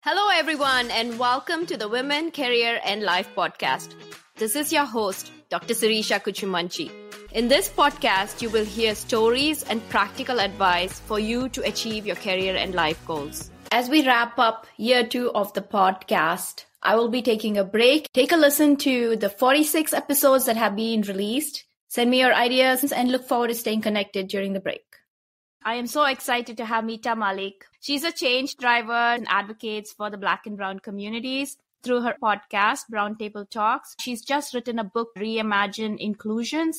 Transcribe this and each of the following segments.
Hello, everyone, and welcome to the Women, Career, and Life podcast. This is your host, Dr. Sirisha Kuchumanchi. In this podcast, you will hear stories and practical advice for you to achieve your career and life goals. As we wrap up year 2 of the podcast, I will be taking a break. Take a listen to the 46 episodes that have been released. Send me your ideas and look forward to staying connected during the break. I am so excited to have Mita Mallick. She's a change driver and advocates for the Black and Brown communities through her podcast, Brown Table Talks. She's just written a book, Reimagine Inclusion.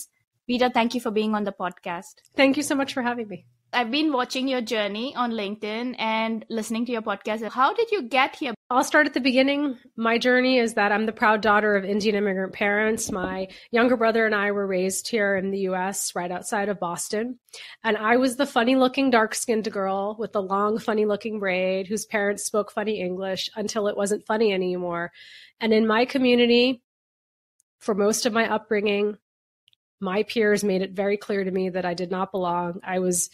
Mita, thank you for being on the podcast. Thank you so much for having me. I've been watching your journey on LinkedIn and listening to your podcast. How did you get here? I'll start at the beginning. My journey is that I'm the proud daughter of Indian immigrant parents. My younger brother and I were raised here in the US, right outside of Boston. And I was the funny-looking, dark-skinned girl with the long, funny-looking braid whose parents spoke funny English until it wasn't funny anymore. And in my community, for most of my upbringing, my peers made it very clear to me that I did not belong. I was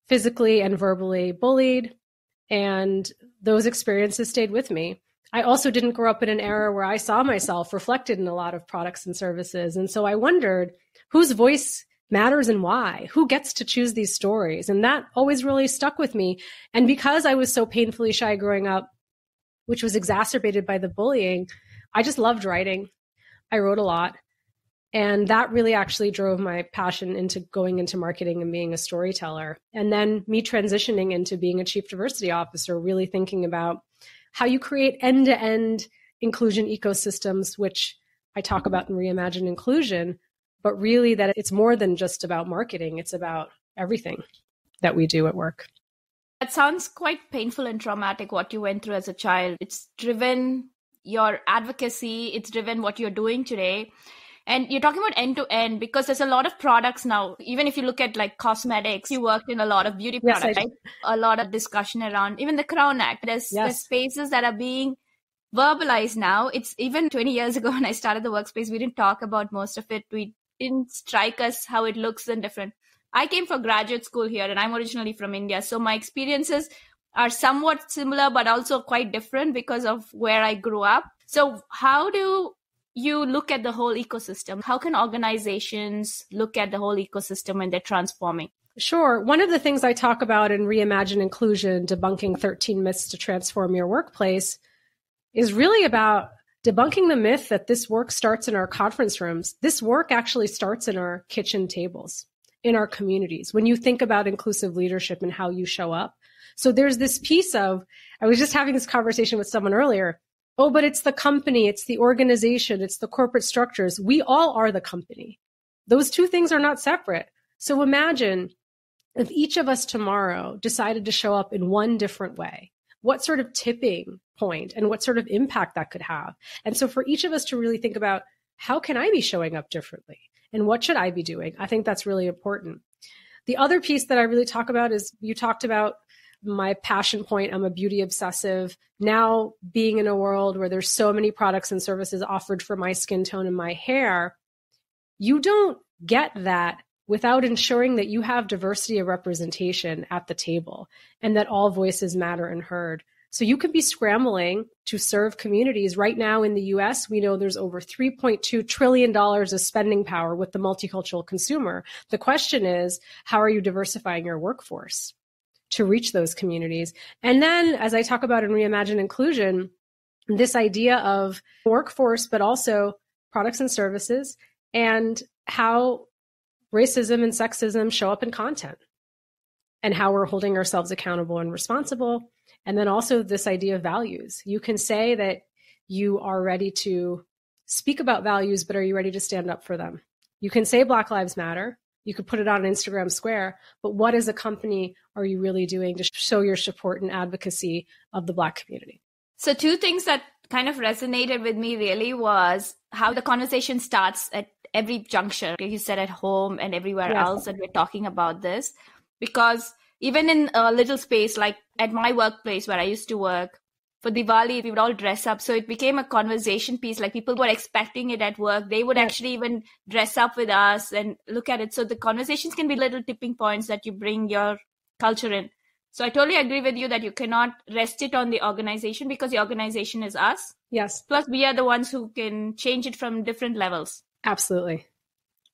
physically and verbally bullied, and those experiences stayed with me. I also didn't grow up in an era where I saw myself reflected in a lot of products and services. And so I wondered whose voice matters and why, who gets to choose these stories. And that always really stuck with me. And because I was so painfully shy growing up, which was exacerbated by the bullying, I just loved writing. I wrote a lot. And that really actually drove my passion into going into marketing and being a storyteller. And then me transitioning into being a chief diversity officer, really thinking about how you create end-to-end inclusion ecosystems, which I talk about in Reimagine Inclusion, but really that it's more than just about marketing. It's about everything that we do at work. That sounds quite painful and traumatic, what you went through as a child. It's driven your advocacy. It's driven what you're doing today. And you're talking about end-to-end because there's a lot of products now. Even if you look at like cosmetics, you worked in a lot of beauty products, right? A lot of discussion around even the Crown Act. There's spaces that are being verbalized now. It's even 20 years ago when I started the workspace, we didn't talk about most of it. We didn't strike us how it looks and different. I came for graduate school here and I'm originally from India. So my experiences are somewhat similar, but also quite different because of where I grew up. So how do you look at the whole ecosystem? How can organizations look at the whole ecosystem when they're transforming? Sure. One of the things I talk about in Reimagine Inclusion, debunking 13 myths to transform your workplace, is really about debunking the myth that this work starts in our conference rooms. This work actually starts in our kitchen tables, in our communities, when you think about inclusive leadership and how you show up. So there's this piece of, I was just having this conversation with someone earlier. Oh, but it's the company, it's the organization, it's the corporate structures. We all are the company. Those two things are not separate. So imagine if each of us tomorrow decided to show up in one different way, what sort of tipping point and what sort of impact that could have. And so for each of us to really think about how can I be showing up differently and what should I be doing? I think that's really important. The other piece that I really talk about is you talked about my passion point. I'm a beauty obsessive. Now being in a world where there's so many products and services offered for my skin tone and my hair, you don't get that without ensuring that you have diversity of representation at the table and that all voices matter and heard. So you could be scrambling to serve communities. Right now in the US, we know there's over $3.2 trillion of spending power with the multicultural consumer. The question is, how are you diversifying your workforce to reach those communities? And then, as I talk about in Reimagine Inclusion, this idea of workforce, but also products and services, and how racism and sexism show up in content, and how we're holding ourselves accountable and responsible. And then also this idea of values. You can say that you are ready to speak about values, but are you ready to stand up for them? You can say Black Lives Matter. You could put it on Instagram Square, but what as a company are you really doing to show your support and advocacy of the Black community? So 2 things that kind of resonated with me really was how the conversation starts at every juncture. Like you said, at home and everywhere else that we're talking about this. Because even in a little space, like at my workplace where I used to work, for Diwali, we would all dress up. So it became a conversation piece. Like people were expecting it at work. They would actually even dress up with us and look at it. So the conversations can be little tipping points that you bring your culture in. So I totally agree with you that you cannot rest it on the organization, because the organization is us. Yes. Plus, we are the ones who can change it from different levels. Absolutely.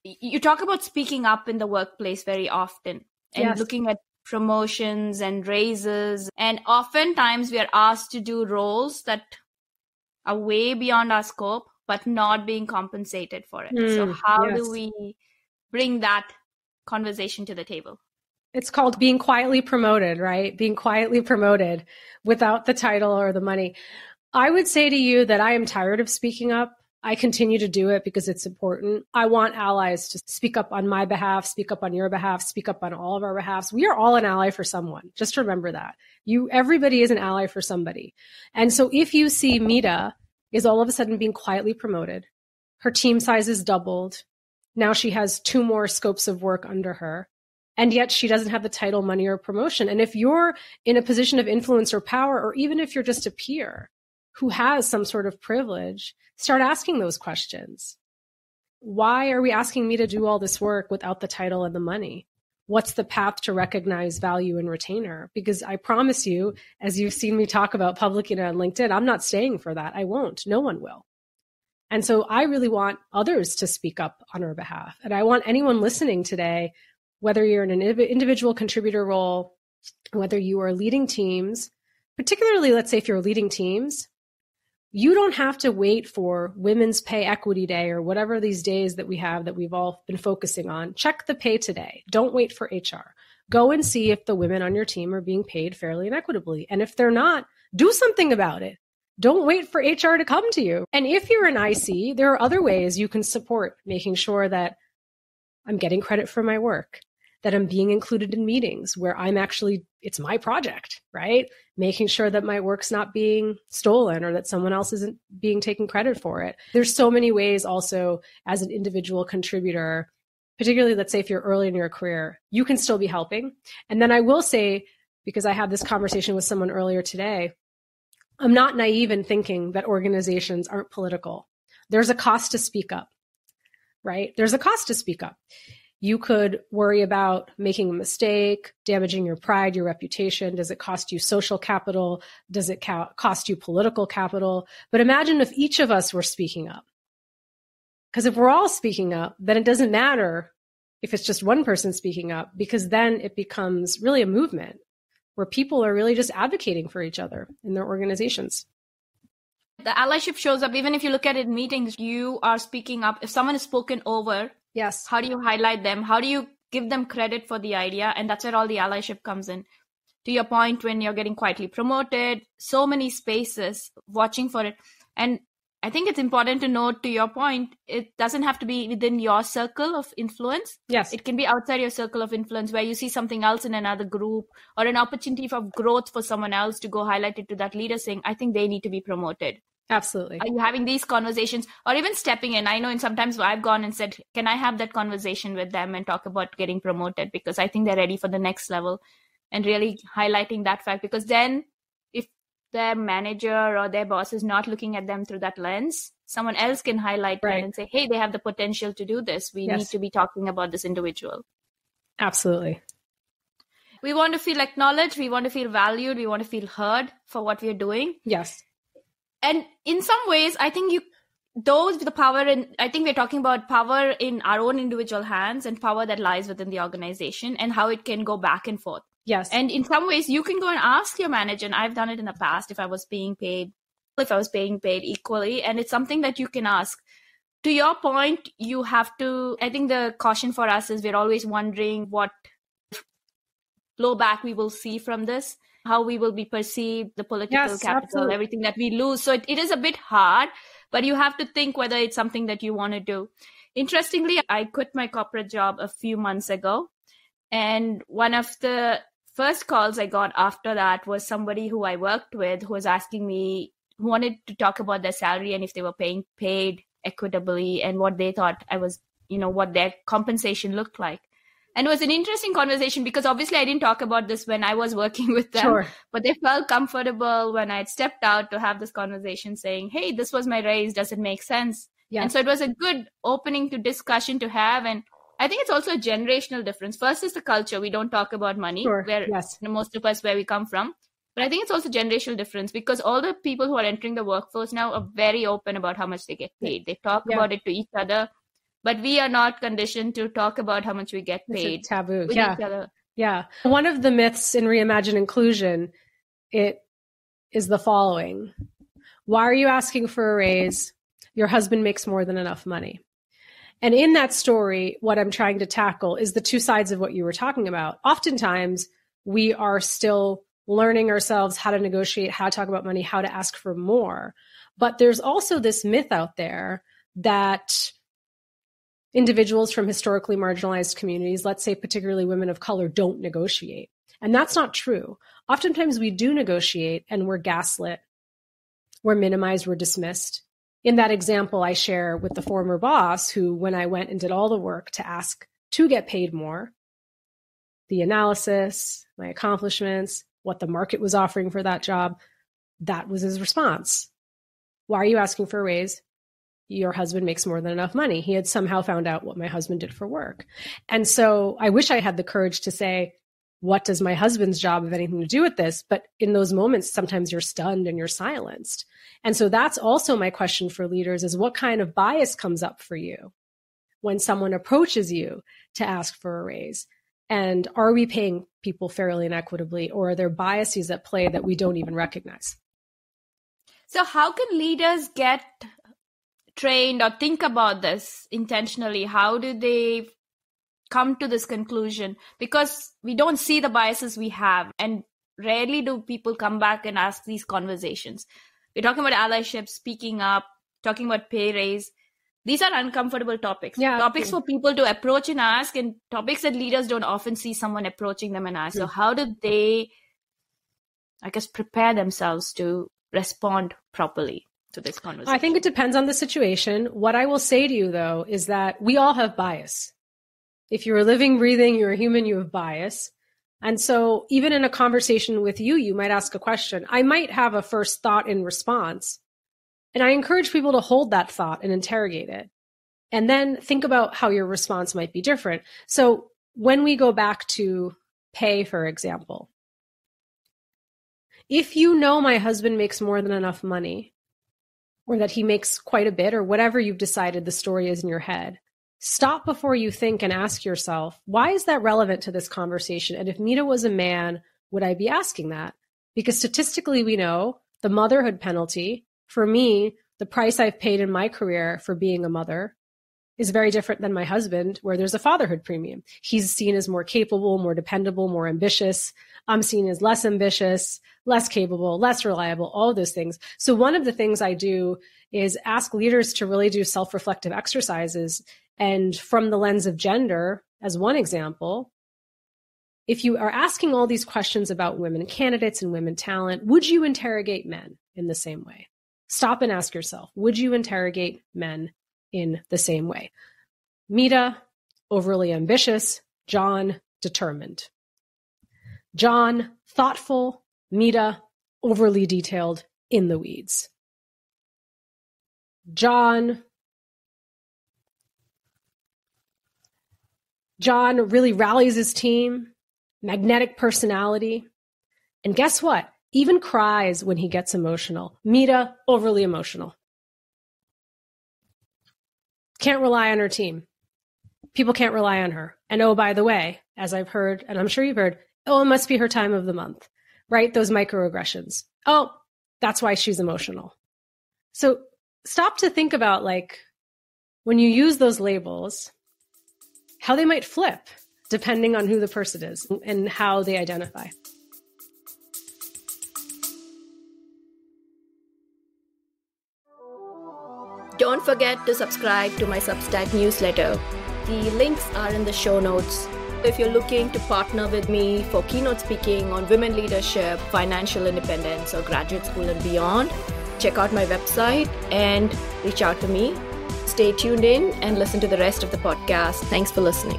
You talk about speaking up in the workplace very often, and looking at promotions and raises. And oftentimes we are asked to do roles that are way beyond our scope, but not being compensated for it. So how do we bring that conversation to the table? It's called being quietly promoted, right? Being quietly promoted without the title or the money. I would say to you that I am tired of speaking up. I continue to do it because it's important. I want allies to speak up on my behalf, speak up on your behalf, speak up on all of our behalfs. We are all an ally for someone. Just remember that. Everybody is an ally for somebody. And so if you see Mita is all of a sudden being quietly promoted, her team size is doubled. Now she has 2 more scopes of work under her. And yet she doesn't have the title, money, or promotion. And if you're in a position of influence or power, or even if you're just a peer who has some sort of privilege, start asking those questions. Why are we asking me to do all this work without the title and the money? What's the path to recognize, value, and retain her? Because I promise you, as you've seen me talk about publicly on LinkedIn, I'm not staying for that. I won't. No one will. And so I really want others to speak up on our behalf. And I want anyone listening today, whether you're in an individual contributor role, whether you are leading teams, particularly, let's say if you're leading teams, you don't have to wait for Women's Pay Equity Day or whatever these days that we have that we've all been focusing on. Check the pay today. Don't wait for HR. Go and see if the women on your team are being paid fairly and equitably. And if they're not, do something about it. Don't wait for HR to come to you. And if you're an IC, there are other ways you can support making sure that I'm getting credit for my work, that I'm being included in meetings where it's my project, right? Making sure that my work's not being stolen or that someone else isn't being taken credit for it. There's so many ways also as an individual contributor, particularly let's say if you're early in your career, you can still be helping. And then I will say, because I had this conversation with someone earlier today, I'm not naive in thinking that organizations aren't political. There's a cost to speak up. Right? There's a cost to speak up. You could worry about making a mistake, damaging your pride, your reputation. Does it cost you social capital? Does it cost you political capital? But imagine if each of us were speaking up. Because if we're all speaking up, then it doesn't matter if it's just one person speaking up, because then it becomes really a movement where people are really just advocating for each other in their organizations. The allyship shows up, even if you look at it in meetings, you are speaking up. If someone is spoken over, yes, how do you highlight them? How do you give them credit for the idea? And that's where all the allyship comes in. To your point, when you're getting quietly promoted, so many spaces watching for it. And I think it's important to note, to your point, it doesn't have to be within your circle of influence. Yes. It can be outside your circle of influence where you see something else in another group or an opportunity for growth for someone else to go highlight it to that leader saying, I think they need to be promoted. Absolutely. Are you having these conversations or even stepping in? I know, and sometimes I've gone and said, can I have that conversation with them and talk about getting promoted because I think they're ready for the next level, and really highlighting that fact, because then if their manager or their boss is not looking at them through that lens, someone else can highlight them and say, hey, they have the potential to do this. We need to be talking about this individual. Absolutely. We want to feel acknowledged. We want to feel valued. We want to feel heard for what we're doing. Yes. And in some ways, I think those with the power, and I think we're talking about power in our own individual hands and power that lies within the organization and how it can go back and forth. Yes. And in some ways, you can go and ask your manager, and I've done it in the past if I was being paid equally, and it's something that you can ask. To your point, you have to, I think the caution for us is we're always wondering what blowback we will see from this, how we will be perceived, the political capital, absolutely. Everything that we lose. So it is a bit hard, but you have to think whether it's something that you want to do. Interestingly, I quit my corporate job a few months ago. And one of the first calls I got after that was somebody who I worked with who was asking me, who wanted to talk about their salary and if they were paid equitably and what they thought what their compensation looked like. And it was an interesting conversation because obviously I didn't talk about this when I was working with them, but they felt comfortable when I had stepped out to have this conversation saying, hey, this was my raise. Does it make sense? Yes. And so it was a good opening to discussion to have. And I think it's also a generational difference. First is the culture. We don't talk about money, Sure. where Yes. most of us, where we come from. But I think it's also generational difference because all the people who are entering the workforce now are very open about how much they get paid. They talk about it to each other, but we are not conditioned to talk about how much we get paid. It's a taboo. With each other. Yeah. One of the myths in Reimagine Inclusion, it is the following. Why are you asking for a raise? Your husband makes more than enough money. And in that story, what I'm trying to tackle is the two sides of what you were talking about. Oftentimes, we are still learning ourselves how to negotiate, how to talk about money, how to ask for more. But there's also this myth out there that individuals from historically marginalized communities, let's say particularly women of color, don't negotiate. And that's not true. Oftentimes we do negotiate and we're gaslit, we're minimized, we're dismissed. In that example I share with the former boss who, when I went and did all the work to ask to get paid more, the analysis, my accomplishments, what the market was offering for that job, that was his response. Why are you asking for a raise? Your husband makes more than enough money. He had somehow found out what my husband did for work. And so I wish I had the courage to say, what does my husband's job have anything to do with this? But in those moments, sometimes you're stunned and you're silenced. And so that's also my question for leaders is what kind of bias comes up for you when someone approaches you to ask for a raise? And are we paying people fairly and equitably, or are there biases at play that we don't even recognize? So how can leaders get trained or think about this intentionally? How do they come to this conclusion? Because we don't see the biases we have, and rarely do people come back and ask these conversations. We're talking about allyship, speaking up, talking about pay raise. These are uncomfortable topics. Yeah. Topics for people to approach and ask, and topics that leaders don't often see someone approaching them and ask. So how do they, I guess, prepare themselves to respond properly to this conversation? I think it depends on the situation. What I will say to you, though, is that we all have bias. If you're living, breathing, you're a human, you have bias. And so even in a conversation with you, you might ask a question. I might have a first thought in response. And I encourage people to hold that thought and interrogate it. And then think about how your response might be different. So when we go back to pay, for example, if you know my husband makes more than enough money, or that he makes quite a bit, or whatever you've decided the story is in your head, stop before you think and ask yourself, why is that relevant to this conversation? And if Mita was a man, would I be asking that? Because statistically, we know the motherhood penalty, for me, the price I've paid in my career for being a mother is very different than my husband, where there's a fatherhood premium. He's seen as more capable, more dependable, more ambitious. I'm seen as less ambitious, less capable, less reliable, all of those things. So one of the things I do is ask leaders to really do self-reflective exercises. And from the lens of gender, as one example, if you are asking all these questions about women candidates and women talent, would you interrogate men in the same way? Stop and ask yourself, would you interrogate men in the same way? Mita, overly ambitious. John, determined. John, thoughtful. Mita, overly detailed, in the weeds. John really rallies his team, magnetic personality. And guess what? Even cries when he gets emotional. Mita, overly emotional. Can't rely on her team. People can't rely on her. And oh, by the way, as I've heard, and I'm sure you've heard, oh, it must be her time of the month, right? Those microaggressions. Oh, that's why she's emotional. So stop to think about, like, when you use those labels, how they might flip depending on who the person is and how they identify. Don't forget to subscribe to my Substack newsletter. The links are in the show notes. If you're looking to partner with me for keynote speaking on women leadership, financial independence, or graduate school and beyond, check out my website and reach out to me. Stay tuned in and listen to the rest of the podcast. Thanks for listening.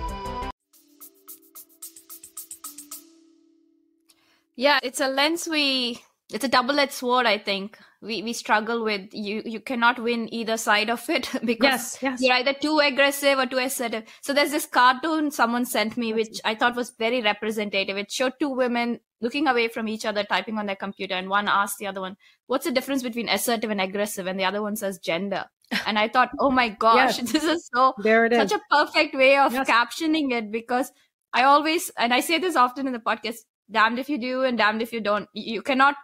Yeah, it's a lens we It's a double-edged sword, I think. We struggle with you cannot win either side of it because Yes. you're either too aggressive or too assertive. So there's this cartoon someone sent me, which I thought was very representative. It showed two women looking away from each other, typing on their computer, and one asked the other one, "What's the difference between assertive and aggressive?" And the other one says, "Gender." And I thought, oh my gosh, Yes. this is such a perfect way of captioning it, because I always, and I say this often in the podcast, damned if you do and damned if you don't. You cannot,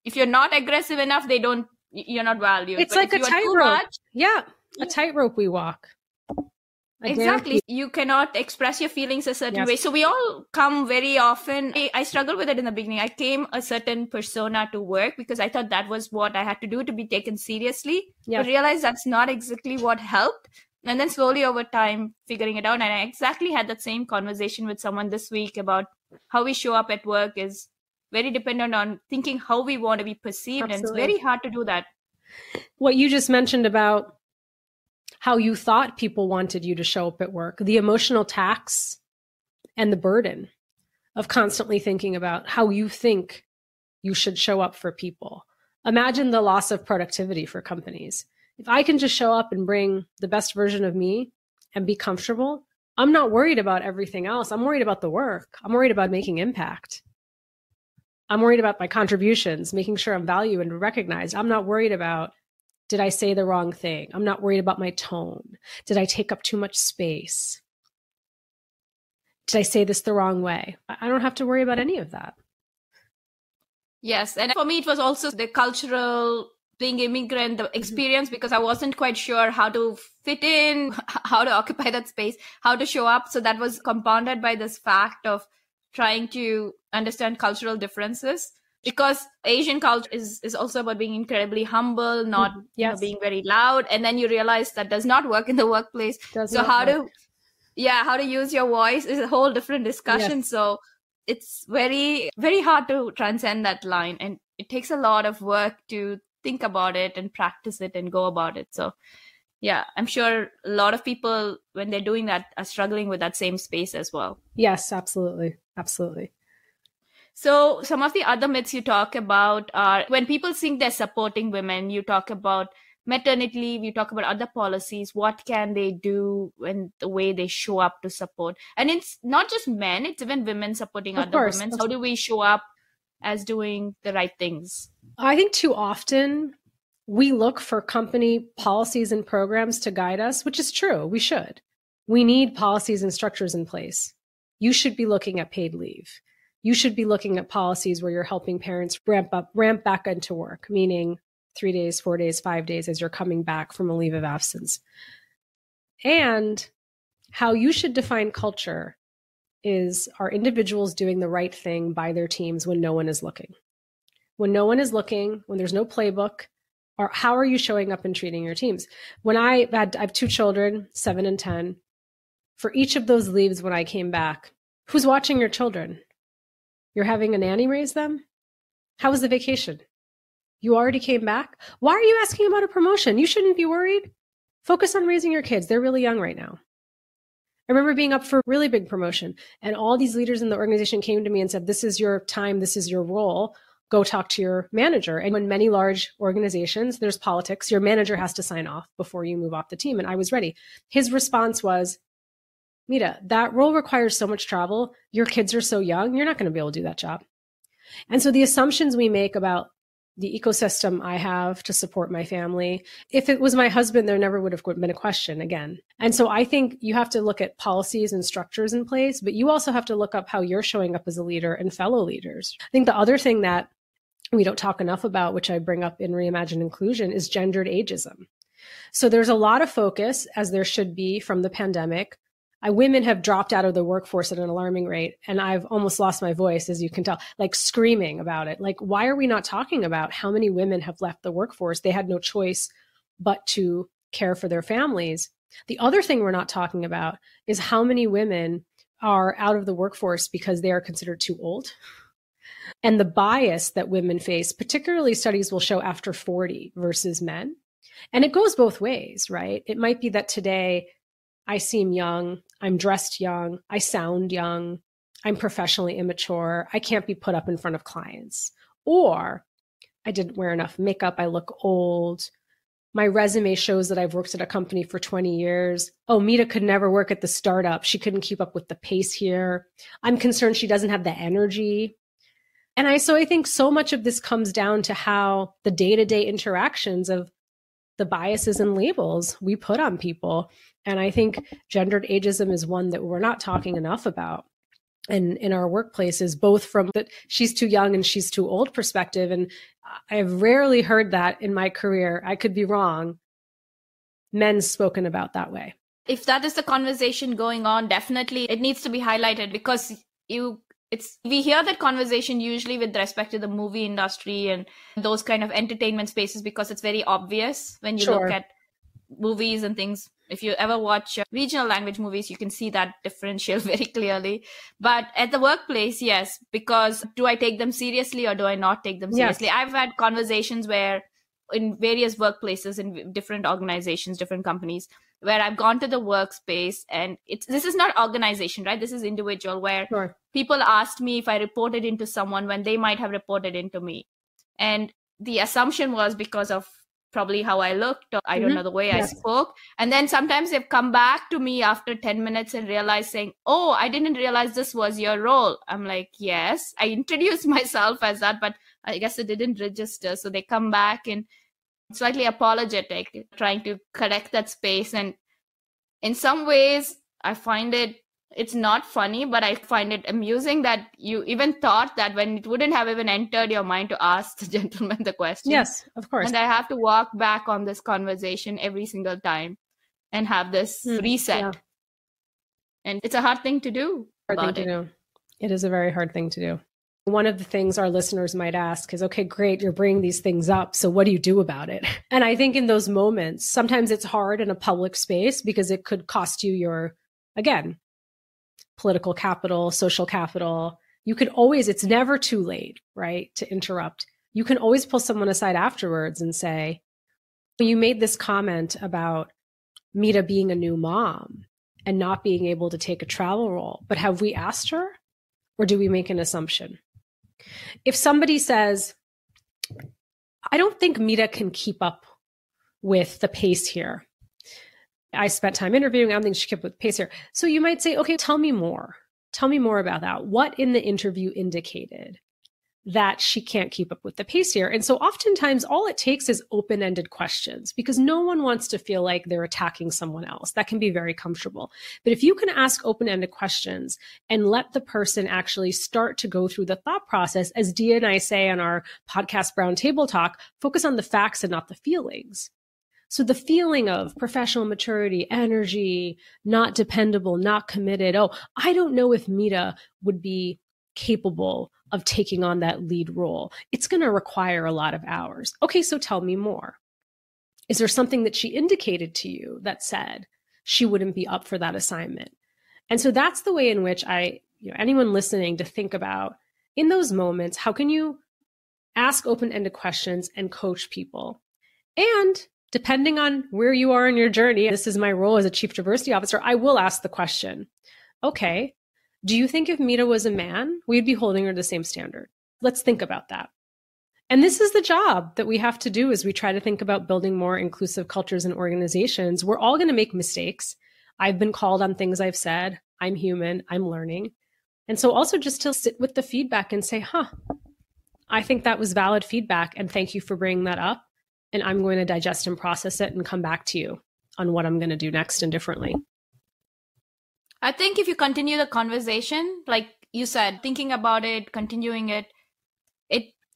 if you're not aggressive enough, you're not valued. It's like a tightrope. Yeah, a tightrope we walk. Exactly. You cannot express your feelings a certain way. So we all come very often. I struggled with it in the beginning. I came a certain persona to work because I thought that was what I had to do to be taken seriously. But realized that's not exactly what helped. And then slowly over time, figuring it out. And I exactly had that same conversation with someone this week about how we show up at work is very dependent on thinking how we want to be perceived. Absolutely. And it's very hard to do that. What you just mentioned about how you thought people wanted you to show up at work, the emotional tax and the burden of constantly thinking about how you think you should show up for people. Imagine the loss of productivity for companies. If I can just show up and bring the best version of me and be comfortable, I'm not worried about everything else. I'm worried about the work. I'm worried about making impact. I'm worried about my contributions, making sure I'm valued and recognized. I'm not worried about, did I say the wrong thing? I'm not worried about my tone. Did I take up too much space? Did I say this the wrong way? I don't have to worry about any of that. Yes. And for me, it was also the cultural being immigrant, the experience, because I wasn't quite sure how to fit in, how to occupy that space, how to show up. So that was compounded by this fact of trying to understand cultural differences, because Asian culture is also about being incredibly humble, not being very loud. And then you realize that does not work in the workplace. So how to use your voice is a whole different discussion. Yes. So it's very, very hard to transcend that line. And it takes a lot of work to think about it and practice it and go about it. So yeah, I'm sure a lot of people, when they're doing that, are struggling with that same space as well. Yes, absolutely. Absolutely. So some of the other myths you talk about are when people think they're supporting women, you talk about maternity leave, you talk about other policies. What can they do when the way they show up to support? And it's not just men, it's even women supporting other women. How do we show up as doing the right things? I think too often we look for company policies and programs to guide us, which is true. We should. We need policies and structures in place. You should be looking at paid leave. You should be looking at policies where you're helping parents ramp back into work, meaning 3 days, 4 days, 5 days as you're coming back from a leave of absence. And how you should define culture is, are individuals doing the right thing by their teams when no one is looking? When no one is looking, when there's no playbook, or how are you showing up and treating your teams? When I have 2 children, 7 and 10. For each of those leaves when I came back, who's watching your children? You're having a nanny raise them? How was the vacation? You already came back? Why are you asking about a promotion? You shouldn't be worried. Focus on raising your kids. They're really young right now. I remember being up for a really big promotion, and all these leaders in the organization came to me and said, this is your time, this is your role. Go talk to your manager. And in many large organizations, there's politics. Your manager has to sign off before you move off the team. And I was ready. His response was, Mita, that role requires so much travel. Your kids are so young. You're not going to be able to do that job. And so the assumptions we make about the ecosystem I have to support my family, if it was my husband, there never would have been a question again. And so I think you have to look at policies and structures in place, but you also have to look up how you're showing up as a leader and fellow leaders. I think the other thing that we don't talk enough about, which I bring up in Reimagine Inclusion, is gendered ageism. So there's a lot of focus, as there should be from the pandemic. Women have dropped out of the workforce at an alarming rate. And I've almost lost my voice, as you can tell, like screaming about it. Like, why are we not talking about how many women have left the workforce? They had no choice but to care for their families. The other thing we're not talking about is how many women are out of the workforce because they are considered too old. And the bias that women face, particularly studies will show after 40 versus men. And it goes both ways, right? It might be that today I seem young, I'm dressed young, I sound young, I'm professionally immature, I can't be put up in front of clients. Or I didn't wear enough makeup. I look old. My resume shows that I've worked at a company for 20 years. Oh, Mita could never work at the startup. She couldn't keep up with the pace here. I'm concerned she doesn't have the energy. And I think so much of this comes down to how the day-to-day interactions of the biases and labels we put on people. And I think gendered ageism is one that we're not talking enough about. And in our workplaces, both from that she's too young and she's too old perspective. And I've rarely heard that in my career. I could be wrong. Men spoken about that way. If that is the conversation going on, definitely it needs to be highlighted, because we hear that conversation usually with respect to the movie industry and those kind of entertainment spaces, because it's very obvious when you look at movies and things. If you ever watch regional language movies, you can see that differential very clearly. But at the workplace, yes, because do I take them seriously or do I not take them seriously? Yes. I've had conversations where in various workplaces, in different organizations, different companies, where I've gone to the workspace, and this is not organization, right? This is individual, where people asked me if I reported into someone when they might have reported into me. And the assumption was because of probably how I looked, or I don't know, the way I spoke. And then sometimes they've come back to me after 10 minutes and realized saying, oh, I didn't realize this was your role. I'm like, yes, I introduced myself as that, but I guess it didn't register. So they come back and slightly apologetic, trying to correct that space. And in some ways, I find it's not funny, but I find it amusing that you even thought that when it wouldn't have even entered your mind to ask the gentleman the question. Yes, of course. And I have to walk back on this conversation every single time and have this reset. Yeah. And it's a hard thing to do. It is a very hard thing to do. One of the things our listeners might ask is, okay, great, you're bringing these things up. So what do you do about it? And I think in those moments, sometimes it's hard in a public space because it could cost you your, again, political capital, social capital. You could always, it's never too late, right, to interrupt. You can always pull someone aside afterwards and say, you made this comment about Mita being a new mom and not being able to take a travel role, but have we asked her, or do we make an assumption? If somebody says, I don't think Mita can keep up with the pace here. I spent time interviewing. I don't think she kept with pace here. So you might say, okay, tell me more. Tell me more about that. What in the interview indicated that she can't keep up with the pace here? And so oftentimes all it takes is open-ended questions, because no one wants to feel like they're attacking someone else. That can be very comfortable. But if you can ask open-ended questions and let the person actually start to go through the thought process, as Dia and I say on our podcast Brown Table Talk, focus on the facts and not the feelings. So the feeling of professional maturity, energy, not dependable, not committed. Oh, I don't know if Mita would be capable of taking on that lead role. It's going to require a lot of hours. Okay, so tell me more. Is there something that she indicated to you that said she wouldn't be up for that assignment? And so that's the way in which anyone listening to think about in those moments, how can you ask open-ended questions and coach people? And depending on where you are in your journey, this is my role as a chief diversity officer, I will ask the question, okay, do you think if Mita was a man, we'd be holding her to the same standard? Let's think about that. And this is the job that we have to do as we try to think about building more inclusive cultures and organizations. We're all going to make mistakes. I've been called on things I've said. I'm human. I'm learning. And so also just to sit with the feedback and say, I think that was valid feedback. And thank you for bringing that up. And I'm going to digest and process it and come back to you on what I'm going to do next and differently. I think if you continue the conversation, like you said, thinking about it, continuing it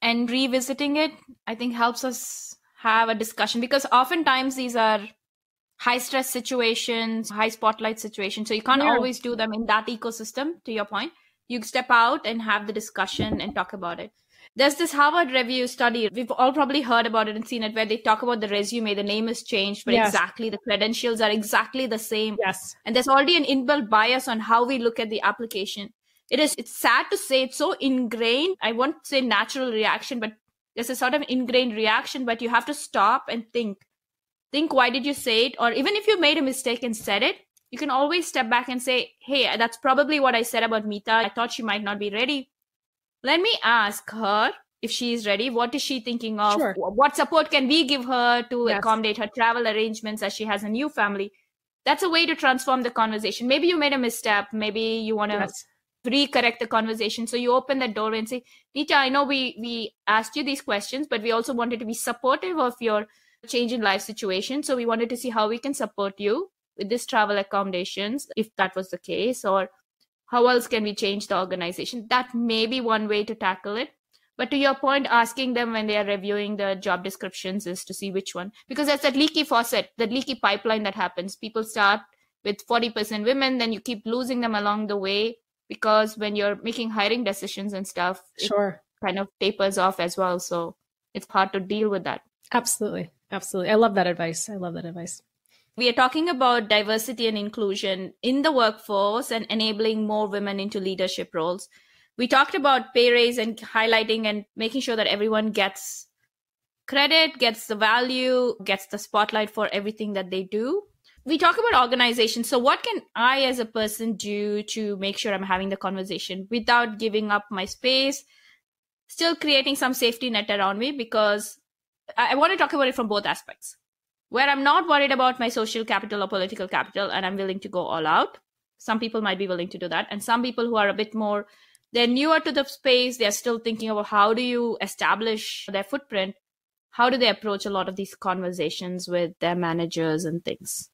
and revisiting it, I think helps us have a discussion, because oftentimes these are high stress situations, high spotlight situations. So you can't always do them in that ecosystem, to your point. You step out and have the discussion and talk about it. There's this Harvard Review study. We've all probably heard about it and seen it, where they talk about the resume. The name is changed, but exactly the credentials are exactly the same. Yes. And there's already an inbuilt bias on how we look at the application. It's sad to say, it's so ingrained. I won't say natural reaction, but there's a sort of ingrained reaction, but you have to stop and think, why did you say it? Or even if you made a mistake and said it, you can always step back and say, hey, that's probably what I said about Mita. I thought she might not be ready. Let me ask her if she is ready. What is she thinking of? Sure. What support can we give her to Yes. accommodate her travel arrangements as she has a new family? That's a way to transform the conversation. Maybe you made a misstep. Maybe you want to Yes. recorrect the conversation. So you open that doorway and say, Mita, I know we asked you these questions, but we also wanted to be supportive of your change in life situation. So we wanted to see how we can support you with this travel accommodations, if that was the case, or how else can we change the organization? That may be one way to tackle it. But to your point, asking them when they are reviewing the job descriptions is to see which one, because that's that leaky faucet, that leaky pipeline that happens. People start with 40% women, then you keep losing them along the way, because when you're making hiring decisions and stuff, Sure. it kind of tapers off as well. So it's hard to deal with that. Absolutely. Absolutely. I love that advice. We are talking about diversity and inclusion in the workforce and enabling more women into leadership roles. We talked about pay raise and highlighting and making sure that everyone gets credit, gets the value, gets the spotlight for everything that they do. We talk about organizations. So what can I as a person do to make sure I'm having the conversation without giving up my space, still creating some safety net around me? Because I want to talk about it from both aspects, where I'm not worried about my social capital or political capital and I'm willing to go all out. Some people might be willing to do that. And some people who are a bit more, they're newer to the space, they're still thinking about how do you establish their footprint? How do they approach a lot of these conversations with their managers and things?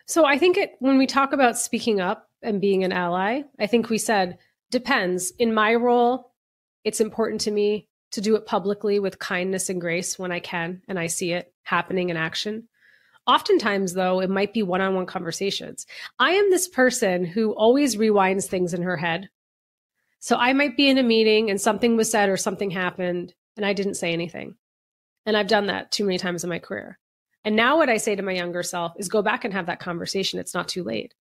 So I think when we talk about speaking up and being an ally, I think we said, depends. In my role, it's important to me to do it publicly with kindness and grace when I can and I see it happening in action. Oftentimes, though, it might be one-on-one conversations. I am this person who always rewinds things in her head. So I might be in a meeting and something was said or something happened and I didn't say anything. And I've done that too many times in my career. And now what I say to my younger self is go back and have that conversation. It's not too late,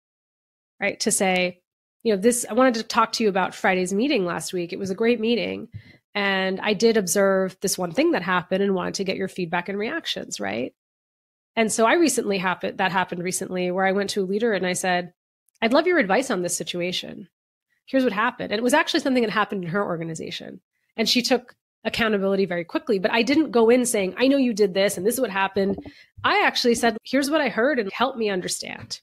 right? To say, I wanted to talk to you about Friday's meeting last week. It was a great meeting. And I did observe this one thing that happened and wanted to get your feedback and reactions, right? And so that happened recently where I went to a leader and I said, I'd love your advice on this situation. Here's what happened. And it was actually something that happened in her organization. And she took accountability very quickly. But I didn't go in saying, I know you did this and this is what happened. I actually said, here's what I heard and help me understand,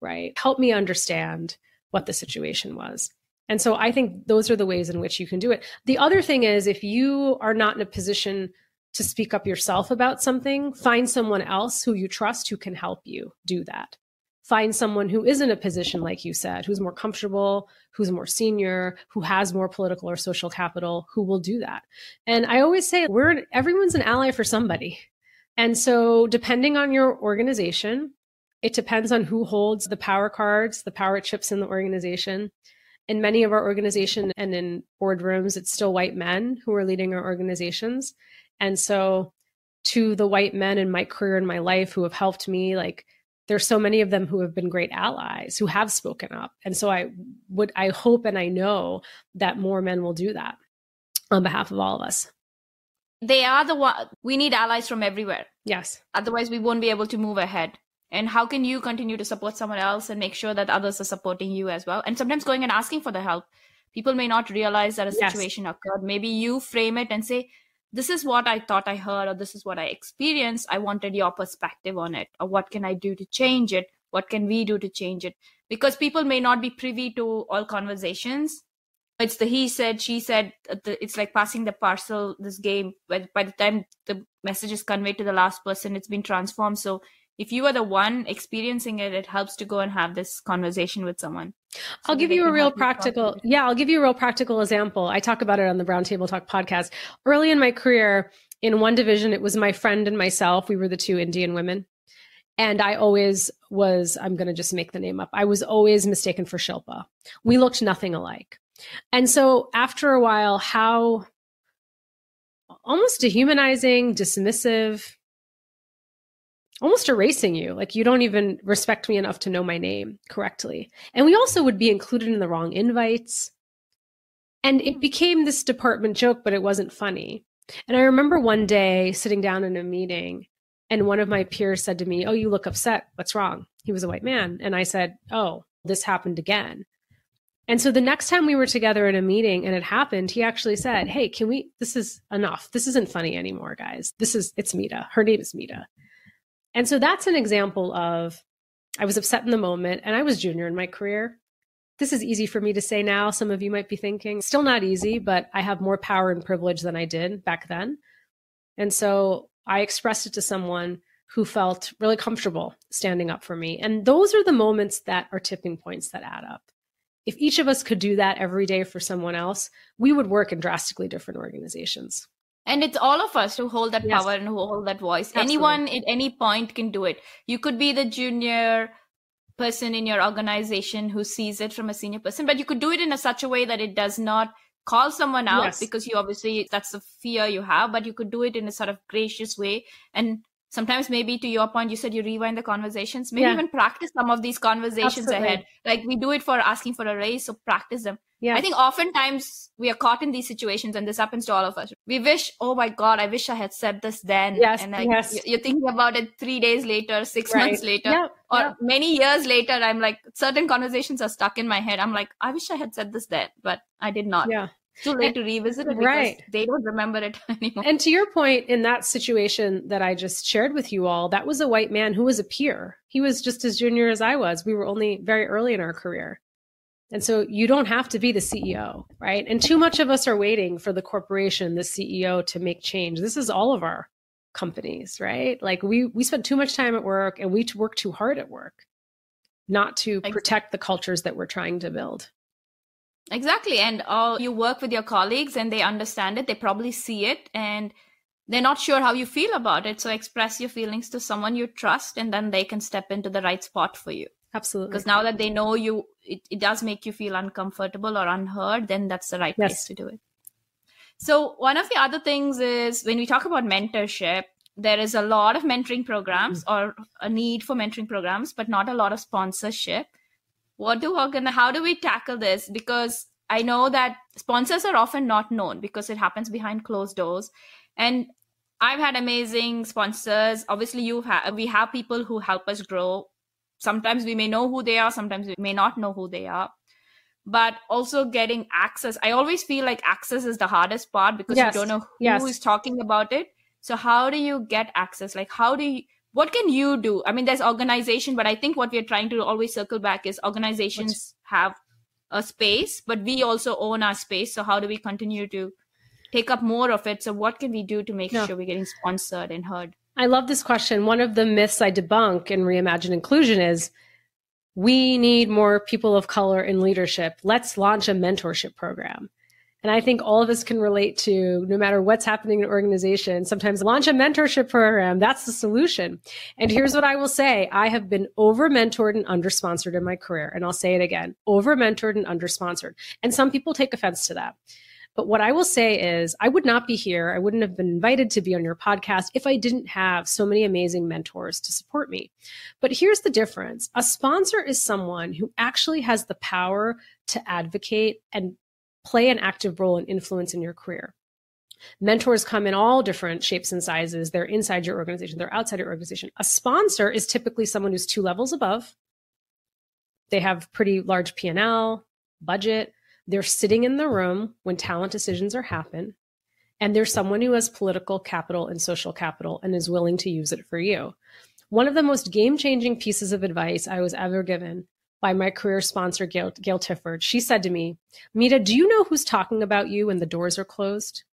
right? Help me understand what the situation was. And so I think those are the ways in which you can do it. The other thing is, if you are not in a position to speak up yourself about something, find someone else who you trust who can help you do that. Find someone who is in a position, like you said, who's more comfortable, who's more senior, who has more political or social capital, who will do that. And I always say everyone's an ally for somebody. And so depending on your organization, it depends on who holds the power cards, the power chips in the organization. In many of our organizations and in boardrooms, it's still white men who are leading our organizations. And so to the white men in my career and my life who have helped me, there's so many of them who have been great allies, who have spoken up. And so I hope and I know that more men will do that on behalf of all of us. They are the one. We need allies from everywhere. Yes. Otherwise, we won't be able to move ahead. And how can you continue to support someone else and make sure that others are supporting you as well? And sometimes going and asking for the help. People may not realize that a situation occurred. Maybe you frame it and say, this is what I thought I heard, or this is what I experienced. I wanted your perspective on it. Or what can I do to change it? What can we do to change it? Because people may not be privy to all conversations. It's the he said, she said. It's like passing the parcel, this game. By the time the message is conveyed to the last person, it's been transformed. So if you are the one experiencing it, it helps to go and have this conversation with someone. I'll give you a real practical example. I talk about it on the Brown Table Talk podcast. Early in my career, in one division, it was my friend and myself. We were the two Indian women. And I always was, I'm going to just make the name up. I was always mistaken for Shilpa. We looked nothing alike. And so after a while, how almost dehumanizing, dismissive, almost erasing you. You don't even respect me enough to know my name correctly. And we also would be included in the wrong invites. And it became this department joke, but it wasn't funny. And I remember one day sitting down in a meeting and one of my peers said to me, "Oh, you look upset. What's wrong?" He was a white man. And I said, "Oh, this happened again." And so the next time we were together in a meeting and it happened, he actually said, hey, this is enough. This isn't funny anymore, guys. It's Mita. Her name is Mita. And so that's an example of, I was upset in the moment and I was junior in my career. This is easy for me to say now. Some of you might be thinking, still not easy, but I have more power and privilege than I did back then. And so I expressed it to someone who felt really comfortable standing up for me. And those are the moments that are tipping points that add up. If each of us could do that every day for someone else, we would work in drastically different organizations. And it's all of us who hold that Yes. power and who hold that voice. Absolutely. Anyone at any point can do it. You could be the junior person in your organization who sees it from a senior person, but you could do it in such a way that it does not call someone out, Yes. because you obviously, that's the fear you have, but you could do it in a sort of gracious way. And sometimes, maybe to your point, you said you rewind the conversations, maybe even practice some of these conversations Absolutely. ahead. Like we do it for asking for a raise, so practice them. Yeah. I think oftentimes we are caught in these situations, and this happens to all of us. We wish, oh my God, I wish I had said this then. Yes, and like, yes. you're thinking about it 3 days later, 6 Right. months later, Yep, or yep. many years later. I'm like, certain conversations are stuck in my head. I'm like, I wish I had said this then, but I did not. Yeah. It's too late to revisit it because Right. they don't remember it anymore. And to your point, in that situation that I just shared with you all, that was a white man who was a peer. He was just as junior as I was. We were only very early in our career. And so you don't have to be the CEO, right? And too much of us are waiting for the corporation, the CEO, to make change. This is all of our companies, right? Like we spend too much time at work and we work too hard at work, not to protect the cultures that we're trying to build. Exactly. And you work with your colleagues and they understand it. They probably see it and they're not sure how you feel about it. So express your feelings to someone you trust, and then they can step into the right spot for you. Absolutely. Because now that they know you, it does make you feel uncomfortable or unheard, then that's the right place to do it. So one of the other things is, when we talk about mentorship, there is a lot of mentoring programs or a need for mentoring programs, but not a lot of sponsorship. How do we tackle this? Because I know that sponsors are often not known because it happens behind closed doors. And I've had amazing sponsors. Obviously, we have people who help us grow. Sometimes we may know who they are. Sometimes we may not know who they are. But also getting access. I always feel like access is the hardest part because you don't know who is talking about it. So how do you get access? Like, what can you do? I mean, there's organization, but I think what we're trying to always circle back is organizations have a space, but we also own our space. So how do we continue to take up more of it? So what can we do to make sure we're getting sponsored and heard? I love this question. One of the myths I debunk in Reimagine Inclusion is we need more people of color in leadership. Let's launch a mentorship program. And I think all of us can relate to, no matter what's happening in an organization, sometimes launch a mentorship program. That's the solution. And here's what I will say. I have been over-mentored and under-sponsored in my career. And I'll say it again, over-mentored and under-sponsored. And some people take offense to that. But what I will say is I would not be here. I wouldn't have been invited to be on your podcast if I didn't have so many amazing mentors to support me. But here's the difference. A sponsor is someone who actually has the power to advocate and play an active role and influence in your career. Mentors come in all different shapes and sizes. They're inside your organization. They're outside your organization. A sponsor is typically someone who's 2 levels above. They have pretty large P&L, budget. They're sitting in the room when talent decisions are happening. And there's someone who has political capital and social capital and is willing to use it for you. One of the most game-changing pieces of advice I was ever given by my career sponsor, Gail Tifford. She said to me, Mita, do you know who's talking about you when the doors are closed?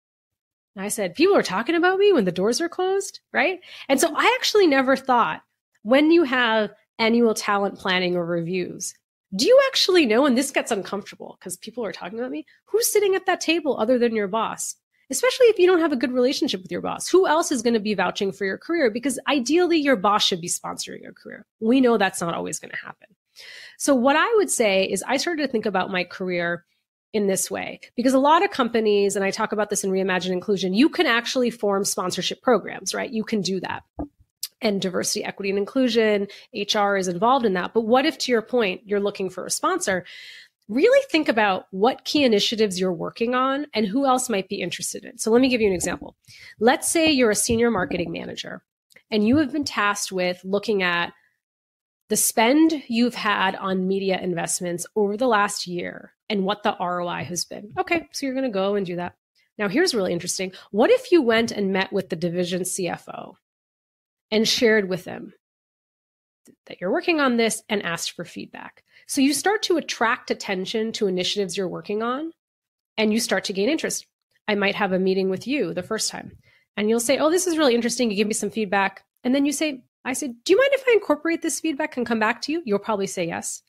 And I said, people are talking about me when the doors are closed, right? And so I actually never thought, when you have annual talent planning or reviews, do you actually know, and this gets uncomfortable because people are talking about me, who's sitting at that table other than your boss? Especially if you don't have a good relationship with your boss. Who else is going to be vouching for your career? Because ideally, your boss should be sponsoring your career. We know that's not always going to happen. So what I would say is I started to think about my career in this way, because a lot of companies, and I talk about this in Reimagine Inclusion, you can actually form sponsorship programs, right? You can do that. And diversity, equity, and inclusion, HR is involved in that. But what if, to your point, you're looking for a sponsor? Really think about what key initiatives you're working on and who else might be interested in. So let me give you an example. Let's say you're a senior marketing manager and you have been tasked with looking at the spend you've had on media investments over the last year and what the ROI has been. Okay, so you're going to go and do that. Now, here's really interesting. What if you went and met with the division CFO and shared with them that you're working on this and asked for feedback? So you start to attract attention to initiatives you're working on, and you start to gain interest. I might have a meeting with you the first time, and you'll say, oh, this is really interesting. You give me some feedback. And then I say, do you mind if I incorporate this feedback and come back to you? You'll probably say yes.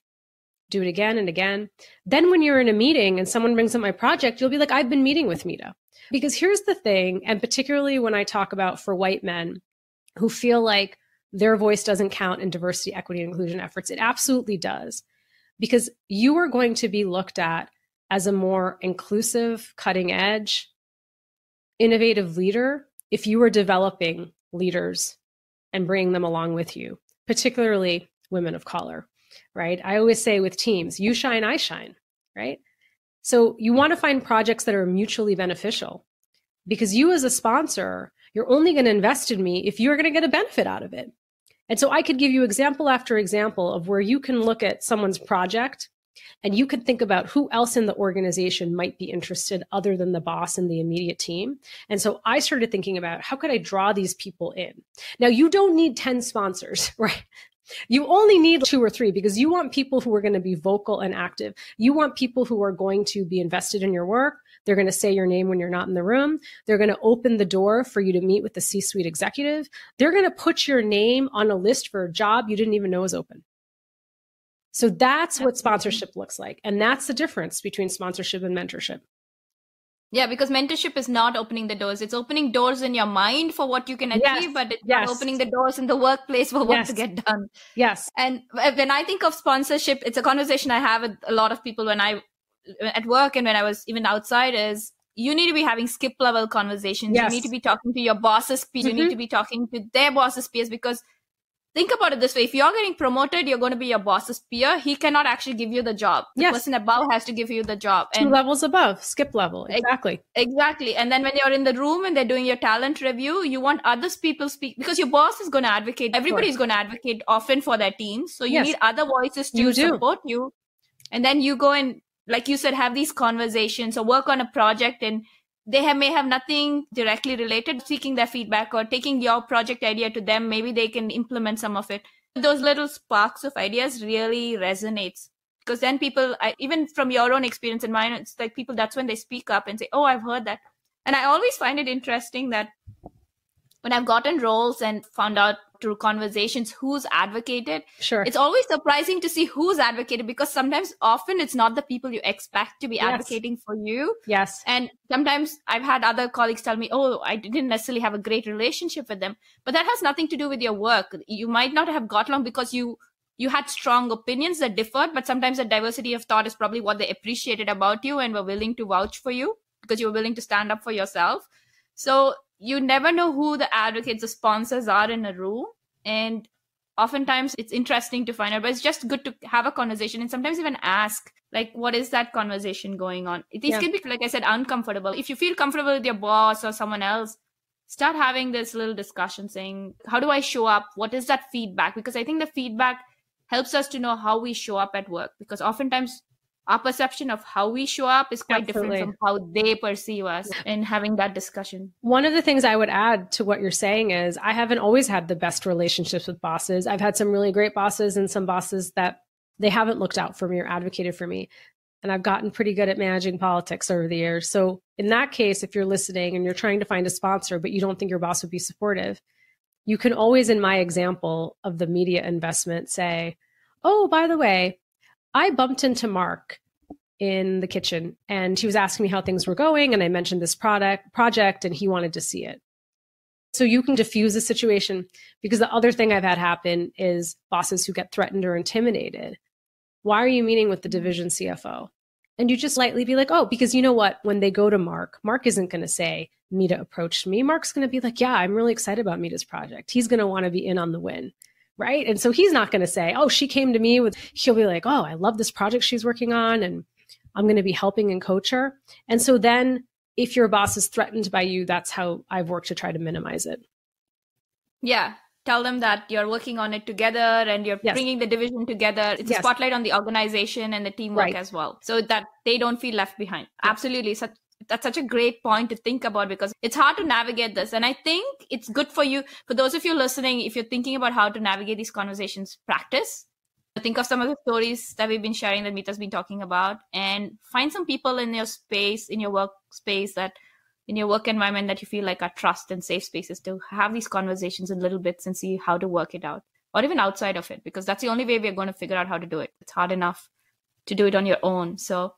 Do it again and again. Then when you're in a meeting and someone brings up my project, you'll be like, I've been meeting with Mita. Because here's the thing, and particularly when I talk about for white men who feel like their voice doesn't count in diversity, equity, and inclusion efforts, it absolutely does. Because you are going to be looked at as a more inclusive, cutting edge, innovative leader if you are developing leaders and bringing them along with you, particularly women of color, right? I always say with teams, you shine, I shine, right? So you want to find projects that are mutually beneficial, because you as a sponsor, you're only going to invest in me if you're going to get a benefit out of it. And so I could give you example after example of where you can look at someone's project and you can think about who else in the organization might be interested other than the boss and the immediate team. And so I started thinking about, how could I draw these people in? Now, you don't need 10 sponsors, right? You only need 2 or 3, because you want people who are going to be vocal and active. You want people who are going to be invested in your work. They're going to say your name when you're not in the room. They're going to open the door for you to meet with the C-suite executive. They're going to put your name on a list for a job you didn't even know was open. So that's what sponsorship looks like. And that's the difference between sponsorship and mentorship. Yeah, because mentorship is not opening the doors. It's opening doors in your mind for what you can achieve, but it's not opening the doors in the workplace for what to get done. Yes. And when I think of sponsorship, it's a conversation I have with a lot of people when I at work and when I was even outside, is you need to be having skip level conversations. You need to be talking to your boss's peers. You need to be talking to their boss's peers, because think about it this way. If you're getting promoted, you're going to be your boss's peer. He cannot actually give you the job. The person above has to give you the job. 2 levels above, skip level. Exactly. Exactly. And then when you're in the room and they're doing your talent review, you want other people speak, because your boss is going to advocate. Everybody's going to advocate often for their teams. So you need other voices to support you. And then you go and, like you said, have these conversations or work on a project, and they may have nothing directly related, seeking their feedback or taking your project idea to them. Maybe they can implement some of it. Those little sparks of ideas really resonates, because then people, even from your own experience and mine, it's like people, that's when they speak up and say, oh, I've heard that. And I always find it interesting that when I've gotten roles and found out through conversations who's advocated, it's always surprising to see who's advocated, because often it's not the people you expect to be advocating for you. Yes. And sometimes I've had other colleagues tell me, oh, I didn't necessarily have a great relationship with them, but that has nothing to do with your work. You might not have got along because you had strong opinions that differed, but sometimes the diversity of thought is probably what they appreciated about you and were willing to vouch for you because you were willing to stand up for yourself. So you never know who the advocates, the sponsors are in a room. And oftentimes it's interesting to find out, but it's just good to have a conversation and sometimes even ask, like, what is that conversation going on? These can be, like I said, uncomfortable. If you feel comfortable with your boss or someone else, start having this little discussion saying, how do I show up? What is that feedback? Because I think the feedback helps us to know how we show up at work, because oftentimes our perception of how we show up is quite different from how they perceive us, and having that discussion. One of the things I would add to what you're saying is I haven't always had the best relationships with bosses. I've had some really great bosses and some bosses that they haven't looked out for me or advocated for me. And I've gotten pretty good at managing politics over the years. So in that case, if you're listening and you're trying to find a sponsor, but you don't think your boss would be supportive, you can always, in my example of the media investment, say, oh, by the way, I bumped into Mark in the kitchen and he was asking me how things were going. And I mentioned this project and he wanted to see it. So you can diffuse the situation, because the other thing I've had happen is bosses who get threatened or intimidated. Why are you meeting with the division CFO? And you just lightly be like, oh, because you know what? When they go to Mark isn't going to say, Mita approached me. Mark's going to be like, yeah, I'm really excited about Mita's project. He's going to want to be in on the win. Right. And so he's not going to say, oh, she came to me she'll be like, oh, I love this project she's working on and I'm going to be helping and coach her. And so then if your boss is threatened by you, that's how I've worked to try to minimize it. Yeah. tell them that you're working on it together and you're bringing the division together. It's a spotlight on the organization and the teamwork as well, so that they don't feel left behind. Absolutely. That's such a great point to think about, because it's hard to navigate this. And I think it's good for you, for those of you listening, if you're thinking about how to navigate these conversations, practice. Think of some of the stories that we've been sharing, that Mita's been talking about, and find some people in your space, in your workspace, that in your work environment that you feel like are trust and safe spaces to have these conversations in little bits and see how to work it out, or even outside of it, because that's the only way we're going to figure out how to do it. It's hard enough to do it on your own. So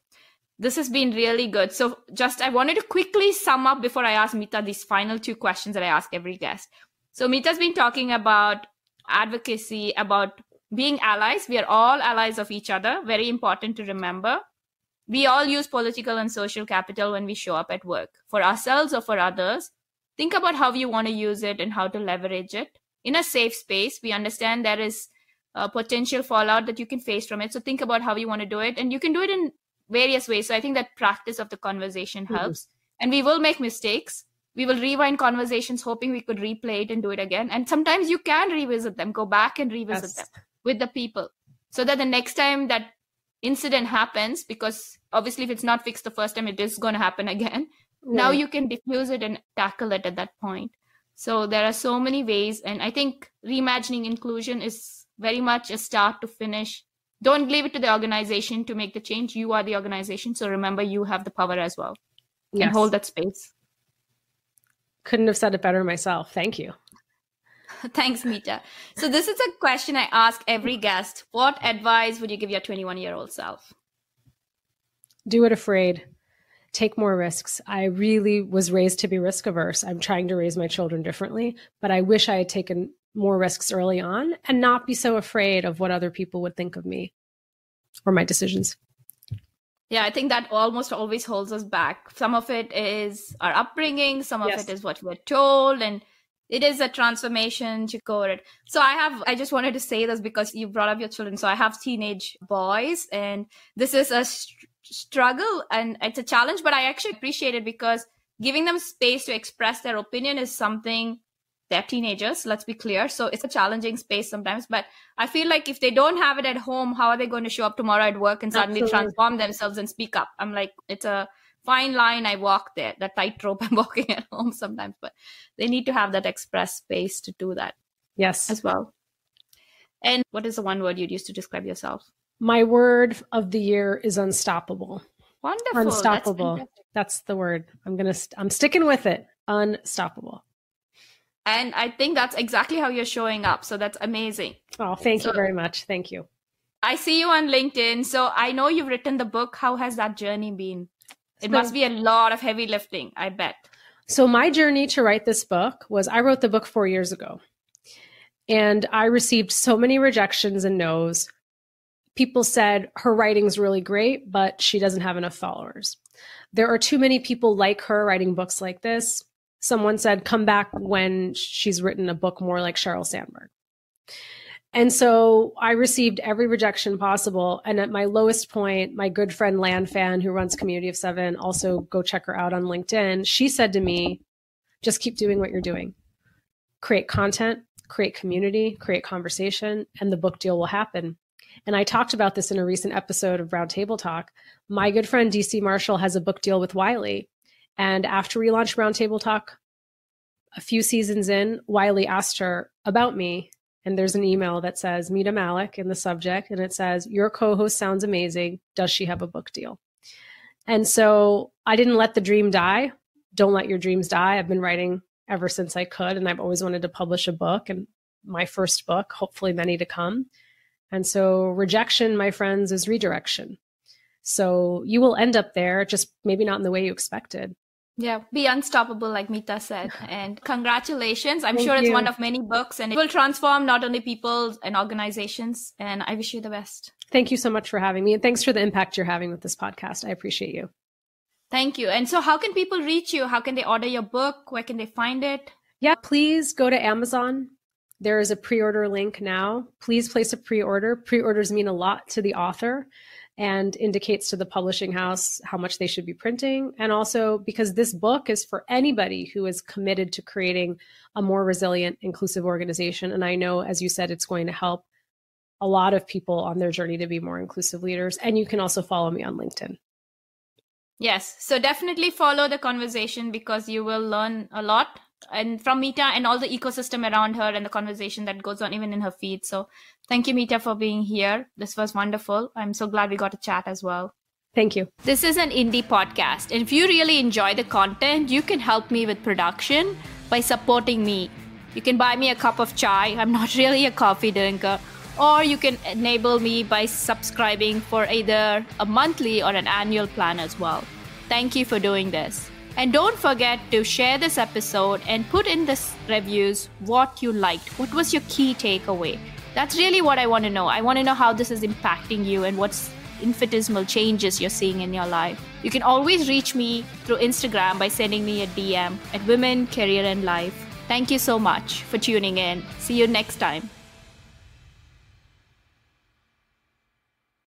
this has been really good. So I wanted to quickly sum up before I ask Mita these final 2 questions that I ask every guest. So Mita's been talking about advocacy, about being allies. We are all allies of each other. Very important to remember. We all use political and social capital when we show up at work, for ourselves or for others. Think about how you want to use it and how to leverage it. In a safe space, we understand there is a potential fallout that you can face from it. So think about how you want to do it. And you can do it in various ways. So I think that practice of the conversation helps. And we will make mistakes. We will rewind conversations hoping we could replay it and do it again. And sometimes you can revisit them, go back and revisit them with the people, so that the next time that incident happens, because obviously if it's not fixed the first time, it is going to happen again. Now you can diffuse it and tackle it at that point. So there are so many ways. And I think reimagining inclusion is very much a start to finish. Don't leave it to the organization to make the change. You are the organization. So remember, you have the power as well. And hold that space. Couldn't have said it better myself. Thank you. Thanks, Mita. So this is a question I ask every guest. What advice would you give your 21-year-old self? Do it afraid. Take more risks. I really was raised to be risk averse. I'm trying to raise my children differently, but I wish I had taken more risks early on and not be so afraid of what other people would think of me or my decisions. Yeah, I think that almost always holds us back. Some of it is our upbringing. Some of it is what we're told. And it is a transformation to go it. So I just wanted to say this because you brought up your children. So I have teenage boys, and this is a struggle and it's a challenge, but I actually appreciate it because giving them space to express their opinion is something. They're teenagers, let's be clear. So it's a challenging space sometimes, but I feel like if they don't have it at home, how are they going to show up tomorrow at work and suddenly transform themselves and speak up? I'm like, it's a fine line I walk there, that tightrope I'm walking at home sometimes, but they need to have that express space to do that. Yes. As well. And what is the one word you'd use to describe yourself? My word of the year is unstoppable. Wonderful. Unstoppable. That's the word. I'm sticking with it. Unstoppable. And I think that's exactly how you're showing up. So that's amazing. Oh, thank you very much. Thank you. I see you on LinkedIn. So I know you've written the book. How has that journey been? It must be a lot of heavy lifting, I bet. So my journey to write this book was, I wrote the book 4 years ago. And I received so many rejections and no's. People said her writing's really great, but she doesn't have enough followers. There are too many people like her writing books like this. Someone said, come back when she's written a book more like Sheryl Sandberg. And so I received every rejection possible. And at my lowest point, my good friend Lan Fan, who runs Community of Seven, also go check her out on LinkedIn. She said to me, just keep doing what you're doing. Create content, create community, create conversation, and the book deal will happen. And I talked about this in a recent episode of Roundtable Talk. My good friend DC Marshall has a book deal with Wiley. And after we launched Roundtable Talk, a few seasons in, Wiley asked her about me. And there's an email that says Mita Mallick in the subject. And it says, your co-host sounds amazing. Does she have a book deal? And so I didn't let the dream die. Don't let your dreams die. I've been writing ever since I could. And I've always wanted to publish a book, and my first book, hopefully many to come. And so rejection, my friends, is redirection. So you will end up there, just maybe not in the way you expected. Yeah, be unstoppable, like Mita said. And congratulations. I'm sure it's one of many books, and it will transform not only people and organizations. And I wish you the best. Thank you so much for having me. And thanks for the impact you're having with this podcast. I appreciate you. Thank you. And so how can people reach you? How can they order your book? Where can they find it? Yeah, please go to Amazon. There is a pre-order link now. Please place a pre-order. Pre-orders mean a lot to the author. and indicates to the publishing house how much they should be printing. And also because this book is for anybody who is committed to creating a more resilient, inclusive organization. And I know, as you said, it's going to help a lot of people on their journey to be more inclusive leaders. And you can also follow me on LinkedIn. Yes. So definitely follow the conversation because you will learn a lot and from Mita and all the ecosystem around her and the conversation that goes on even in her feed. So thank you, Mita, for being here. This was wonderful. I'm so glad we got to chat as well. Thank you. This is an indie podcast. And if you really enjoy the content, you can help me with production by supporting me. You can buy me a cup of chai. I'm not really a coffee drinker. Or you can enable me by subscribing for either a monthly or an annual plan as well. Thank you for doing this. And don't forget to share this episode and put in the reviews what you liked. What was your key takeaway? That's really what I want to know. I want to know how this is impacting you and what's infinitesimal changes you're seeing in your life. You can always reach me through Instagram by sending me a DM at Women, Career and Life. Thank you so much for tuning in. See you next time.